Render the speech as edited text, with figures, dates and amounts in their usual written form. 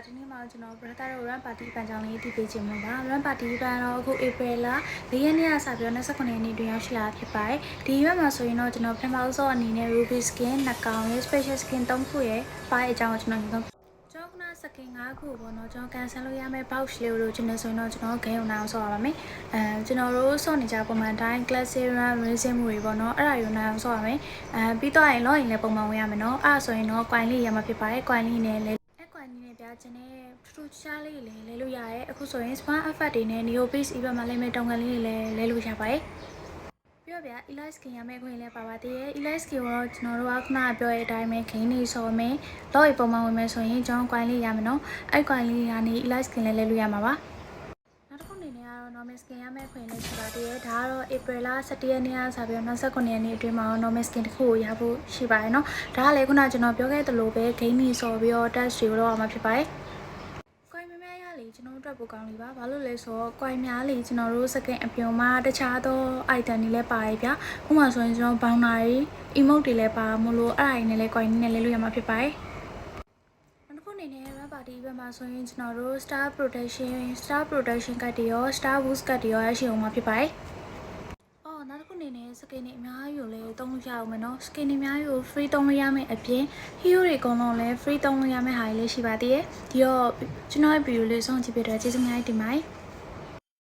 ဒီနေ့မှာကျွန်တော် brother တို့ run party ပန်ကြောင်းလေးတည်ပေးခြင်းလို့ပါ run party ပန်တော့အခု April လ4 ရက်နေ့ကစပြီးတော့29ရက်နေ့တွင်ရောက်ရှိလာဖြစ်ပါတယ်ဒီရွက်မှာဆိုရင်တော့ကျွန်တော်ပထမဆုံးအနေနဲ့ ruby skin နှစ်ကောင်ရဲ့ special skin 3ခုရဲ့ပါအကြောင်းကိုကျွန်တော်ကျွန်တော်ခုနစကင်5ခုပေါ့နော်ကျွန်တော်ကန်ဆယ်လို့ရမယ့် box လေးကိုကျွန်တော်ဆိုရင်တော့ကျွန်တော်ဂိမ်းအောင်နိုင်အောင်ဆော့ရပါမယ်ကျွန်တော်တို့ဆော့နေကြပုံမှန်တိုင်း classic run racing မှုတွေပေါ့နော်အဲ့ဒါယူနိုင်အောင်ဆော့ရမယ်ပြီးတော့ရင် login လည်းပုံမှန်ဝင်ရမယ်နော်အဲ့ဒါဆိုရင်တော့ coin လေးရမှာဖြစ်ပါတယ် coin လေးနဲ့လည်းကွန်နီနဲ့ပြချင်တဲ့ထူးခြားလေးလည်းလဲလို့ရရဲအခုဆိုရင် spam effect တွေနဲ့ neo base event မှာလည်းတောင်းကန်လေးတွေလည်းလဲလို့ရပါတယ်ပြီးတော့ဗျာ elite skin ရမယ့်ခွင့်လည်းပါပါသေးရဲ့ elite skin ကိုတော့ကျွန်တော်တို့ကခုနကပြောတဲ့အတိုင်းပဲခင်းနေဆော်မယ်တော့ပုံမှန်ဝင်မယ်ဆိုရင်ကျွန်တော် coin လေးရမယ်နော်အဲ့ coin လေးကနေ elite skin လည်းလဲလို့ရမှာပါနောက်တစ်ခုအနေနဲ့ကတော့ normal skin ရမယ့်ခွင့်လည်းရှိပါသေးရဲ့ဒါကတော့ April လ17ရက်နေ့ကစပြီးတော့29ရက်နေ့အတွင်းမှာ normal skin တစ်ခုကိုရဖို့ရှိပါတယ်နော်ဒါကလည်းခုနကကျွန်တော်ပြောခဲ့သလိုပဲ game ကြီးဆော်ပြီးတော့ touch တွေတော့အောင်မှာဖြစ်ပါတယ်coin များများရလေကျွန်တော်တို့အတွက်ပိုကောင်းလေးပါဘာလို့လဲဆိုတော့ coin များလေကျွန်တော်တို့ second အပြုံမှာတခြားသော item တွေလည်းပါရဗျာဥပမာဆိုရင်ကျွန်တော် boundary emote တွေလည်းပါမလို့အဲ့အရင်နဲ့လည်း coin နဲ့လည်းလို့ရမှာဖြစ်ပါတယ်အနေနဲ့ run party ဘက်မှာဆိုရင်ကျွန်တော်တို့ star protection ကတ်တွေရော star boost ကတ်တွေရောရရှိအောင်မှာဖြစ်ပါတယ်နောက်တစ်ခုအနေနဲ့ skin တွေအများကြီးကိုလည်းသုံးလို့ရအောင်မယ်နော် skin တွေအများကြီးကို free သုံးလို့ရမယ်အပြင် hero တွေအကုန်လုံးလည်း free သုံးလို့ရမယ့်ဟာတွေလည်းရှိပါသေးတယ်ဒီတော့ကျွန်တော်ရဲ့ video လေးဆုံးကြည့်ပြတဲ့ကျေးဇူးများတင်ပါတယ်